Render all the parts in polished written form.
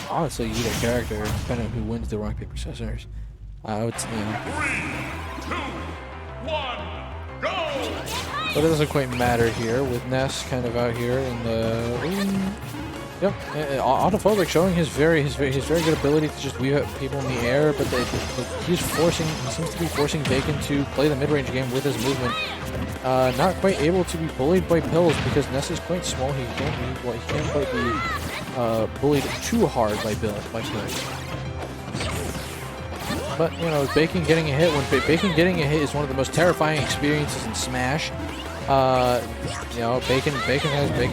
honestly either character, depending on who wins the rock, paper, scissors. I would say, 3, 2, 1, go! But it doesn't quite matter here with Ness kind of out here in the. Yep, Autophobic showing his very good ability to just weave at people in the air, but he seems to be forcing BacoN to play the mid-range game with his movement. Not quite able to be bullied by pills because Ness is quite small. He can't quite be bullied too hard by pills. But you know, BacoN getting a hit BacoN getting a hit is one of the most terrifying experiences in Smash. You know, BacoN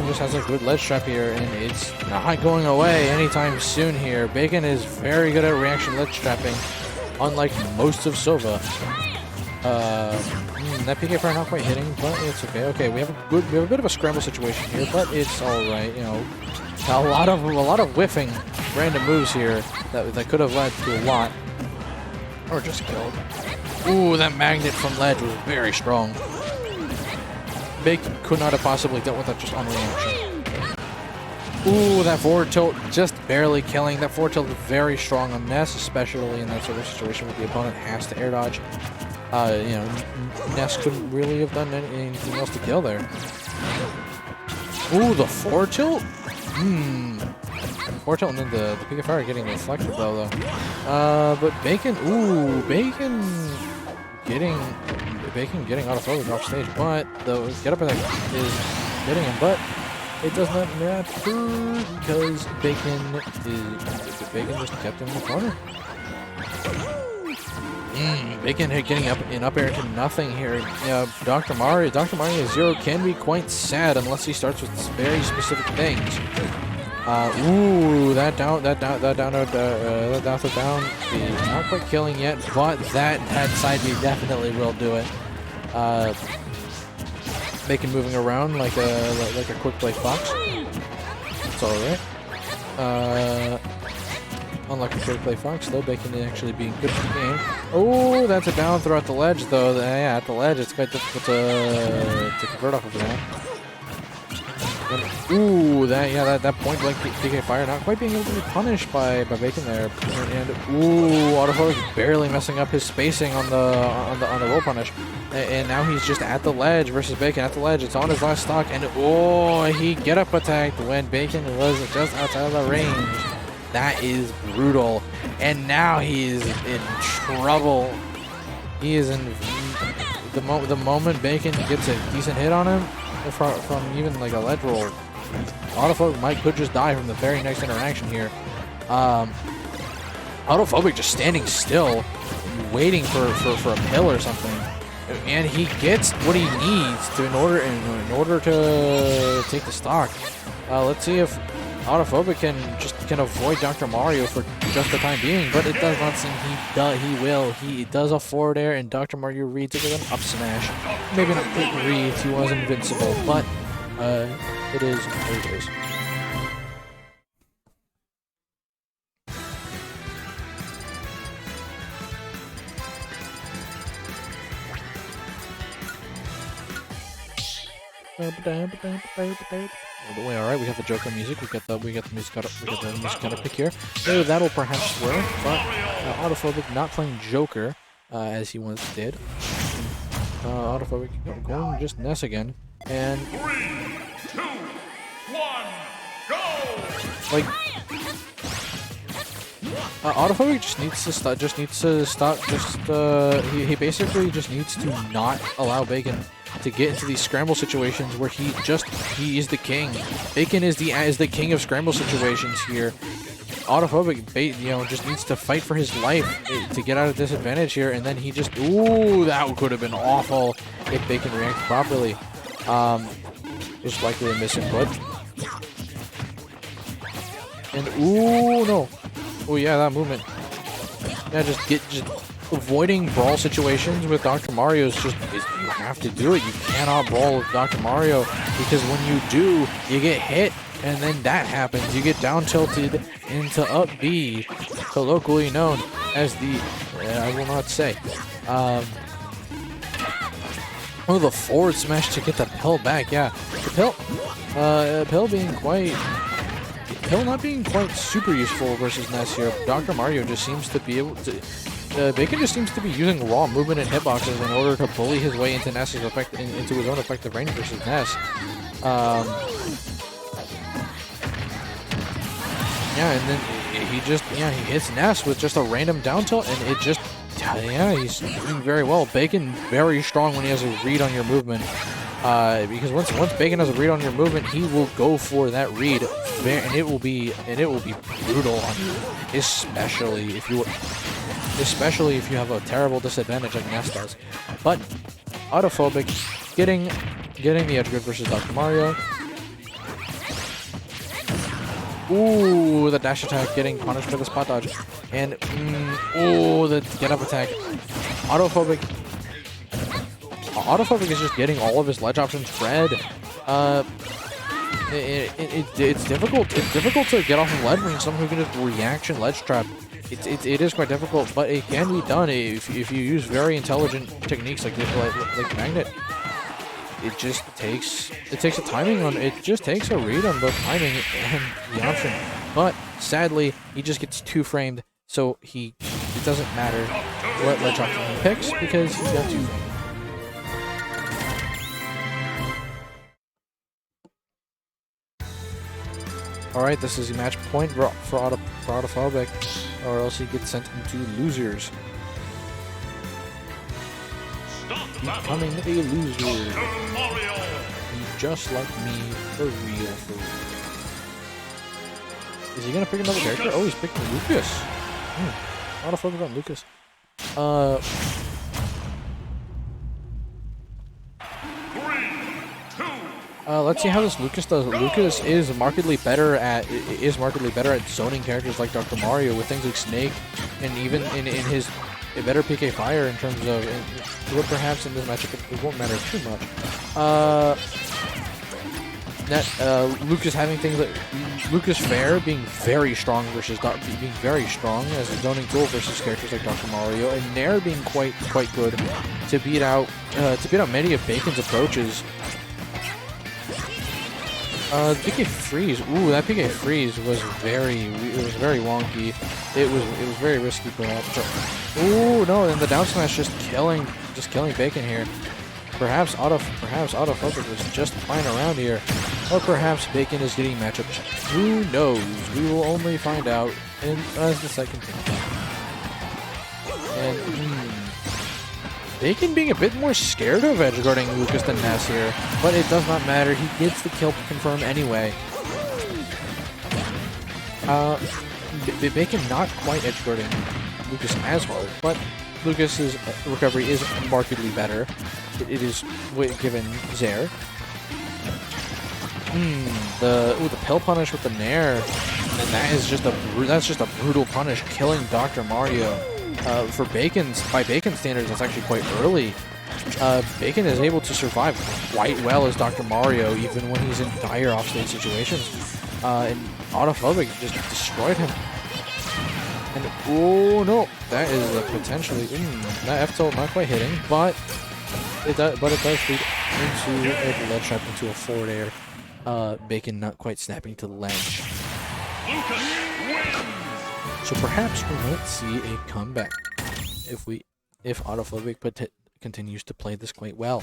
just has a good ledge trap here, and it's not going away anytime soon here. BacoN is very good at reaction ledge trapping, unlike most of Sova. That PK Fire not quite hitting, but it's okay. Okay, we have a bit of a scramble situation here, but it's all right. You know, a lot of whiffing random moves here that could have led to a lot, or just killed. Ooh, that magnet from ledge was very strong. BacoN could not have possibly dealt with that just on reaction. Ooh, that forward tilt just barely killing. That forward tilt is very strong on Ness, especially in that sort of situation where the opponent has to air dodge. You know, Ness couldn't really have done anything else to kill there. Ooh, the forward tilt? Forward tilt and then the PK Fire getting reflected though. But BacoN getting Autophobic off stage, but the get up attack is hitting him, but it does not matter because BacoN just kept him in the corner. BacoN getting up air into nothing here. Yeah, Dr. Mario 0 can be quite sad unless he starts with very specific things. Ooh, that down is not quite killing yet, but that side B definitely will do it. BacoN moving around like a quick play fox. It's all right. Unlike a quick play fox, though, BacoN actually being good for the game. Oh, that's a down throw at the ledge, though. Yeah, at the ledge, it's quite difficult to convert off of that. Ooh, that point blank PK Fire not quite being able to be punished by BacoN there, and ooh, Autophobic barely messing up his spacing on the roll punish, and now he's just at the ledge versus BacoN at the ledge. It's on his last stock, and oh, he get up attacked when BacoN was just outside of the range. That is brutal, and now he's in trouble. He is in the moment BacoN gets a decent hit on him. From even like a ledge roll, Autophobic could just die from the very next interaction here. Autophobic just standing still, waiting for a pill or something, and he gets what he needs in order to take the stock. Let's see if Autophobic can avoid Dr. Mario for just the time being, but it does not seem he will. He does a forward air, and Dr. Mario reads it with an up smash. Maybe not quick reads, he was invincible, but it is what it is. All the way, all right. We got the Joker music. We got the music out of pick here. Maybe that'll perhaps work, but Autophobic not playing Joker as he once did. Autophobic going just Ness again, and 3, 2, 1, go! Like Autophobic just needs to stop. He basically just needs to not allow BacoN to get into these scramble situations where he is the king. BacoN is the king of scramble situations here. Autophobic, just needs to fight for his life to get out of disadvantage here, and then he just that could have been awful if BacoN reacted properly. Just likely a misinput. And no. Oh yeah, that movement. Yeah, just avoiding brawl situations with Dr. Mario you have to do it. You cannot brawl with Dr. Mario because when you do, you get hit, and then that happens. You get down tilted into up B, colloquially known as the I will not say. The forward smash to get the pill back. Yeah, the pill being quite Kill not being quite super useful versus Ness here. Dr. Mario just seems to be able to... BacoN just seems to be using raw movement and hitboxes in order to bully his way into Ness's into his own effective range versus Ness. Yeah, and then he just, he hits Ness with just a random down tilt, and it just, he's doing very well. BacoN very strong when he has a read on your movement. Because once BacoN has a read on your movement, he will go for that read, and it will be brutal on you, especially if you have a terrible disadvantage like Ness does. But Autophobic getting the edge guard versus Dr. Mario. Ooh, the dash attack getting punished by the spot dodge, and ooh, the get up attack. Autophobic is just getting all of his ledge options read. It's difficult to get off of ledge when someone who can just reaction ledge trap. It is quite difficult, but it can be done if you use very intelligent techniques like magnet. It just takes a timing on it. Just takes a read on both timing and the option. But sadly, he just gets 2-framed, so it doesn't matter what ledge option he picks because he's got 2 frames. Alright, this is a match point for Autophobic, or else he gets sent into losers. Becoming a loser. He's just like me, for real. Is he gonna pick another character? Oh, he's picking Lucas. Autophobic on Lucas. Let's see how this Lucas does. Lucas is markedly better at zoning characters like Dr. Mario with things like Snake, and even in his better PK Fire in terms of, perhaps in this matchup it won't matter too much. Lucas having things like Lucas Fair being very strong as a zoning tool versus characters like Dr. Mario, and Nair being quite good to beat out many of BacoN's approaches. PK Freeze. Ooh, that PK Freeze was very wonky. It was very risky, perhaps. Ooh, no, and the down smash just killing BacoN here. Perhaps Autophobic was just playing around here, or perhaps BacoN is getting matchup checked. Who knows? We will only find out as the second thing. And BacoN being a bit more scared of edgeguarding Lucas than Ness here, but it does not matter. He gets the kill confirm anyway. BacoN not quite edgeguarding Lucas as hard, but Lucas's recovery is markedly better. It is given Zaire. The pill punish with the Nair, and that's just a brutal punish, killing Dr. Mario. For by BacoN standards, that's actually quite early. BacoN is able to survive quite well as Dr. Mario, even when he's in dire offstage situations. And Autophobic just destroyed him. And oh no, that is potentially that F tilt not quite hitting, but it does lead into a ledge trap into a forward air. BacoN not quite snapping to the ledge. So perhaps we might see a comeback if Autophobic continues to play this quite well.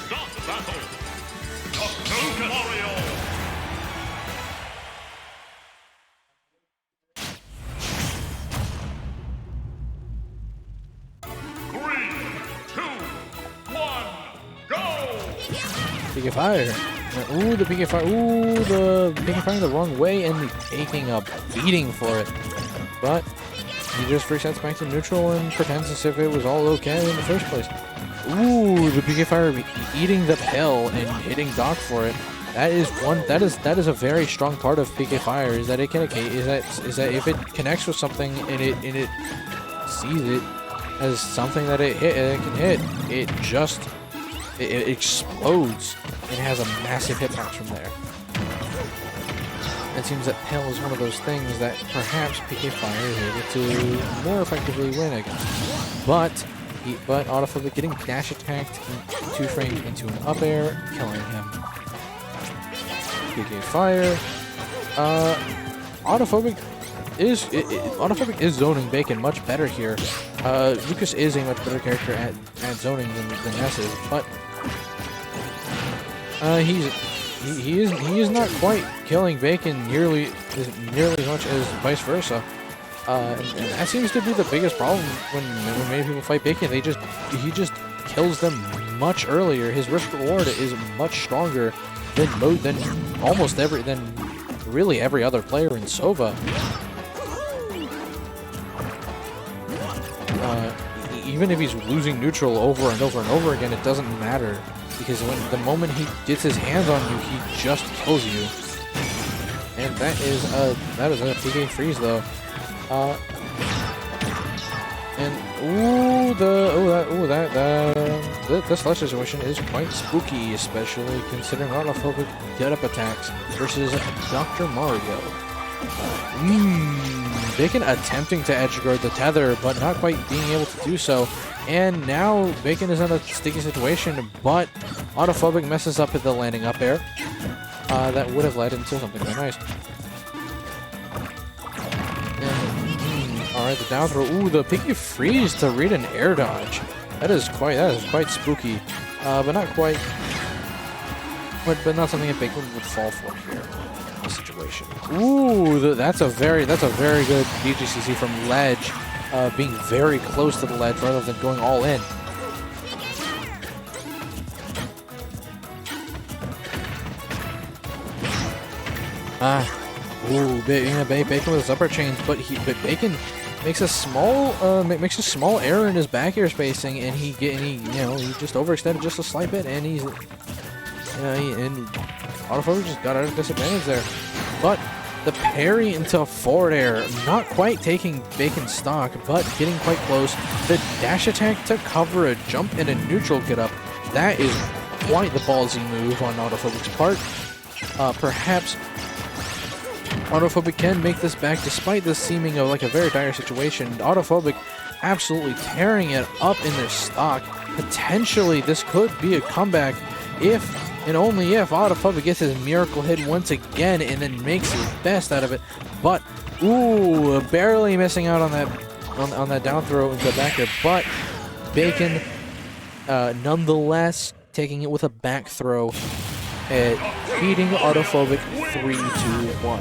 Start the battle. Dr. Mario. PK Fire. Ooh, the PK Fire. Ooh, the PK Fire the wrong way and taking a beating for it. But he just resets back to neutral and pretends as if it was all okay in the first place. Ooh, the PK Fire eating the pill and hitting Doc for it. That is a very strong part of PK Fire is that if it connects with something and it sees it as something that it can hit, it explodes and has a massive hitbox from there. it seems that Pale is one of those things that perhaps PK Fire is able to more effectively win against. But Autophobic getting dash attacked in 2 frames into an up air, killing him. PK Fire. Autophobic is zoning BacoN much better here. Lucas is a much better character at zoning than Ness is, but he is not quite killing BacoN nearly as much as vice versa. And that seems to be the biggest problem when many people fight BacoN. He just kills them much earlier. His risk reward is much stronger than really every other player in Sova. Even if he's losing neutral over and over and over again, it doesn't matter, because the moment he gets his hands on you, he just kills you. And that is a PK freeze though. This last situation is quite spooky, especially considering Autophobic get-up attacks versus Dr. Mario. BacoN attempting to edge guard the tether, but not quite being able to do so. And now BacoN is in a sticky situation, but Autophobic messes up at the landing up air. That would have led into something very nice. Alright, the down throw. Ooh, the PK freeze to read an air dodge. That is quite spooky. But not quite. But not something that BacoN would fall for here. Situation. Ooh, that's a very good BGCC from ledge, being very close to the ledge rather than going all in. BacoN with his upper chains, but BacoN makes a small error in his back air spacing, and he just overextended just a slight bit, and and Autophobic just got out of disadvantage there. But the parry into forward air, not quite taking BacoN's stock, but getting quite close. The dash attack to cover a jump and a neutral get up. That is quite the ballsy move on Autophobic's part. Perhaps Autophobic can make this back despite this seeming of like a very dire situation. Autophobic absolutely tearing it up in their stock. Potentially this could be a comeback if and only if Autophobic gets his miracle hit once again and then makes his best out of it. But ooh, barely missing out on that down throw into the back air. But BacoN nonetheless taking it with a back throw and beating Autophobic 3-2-1.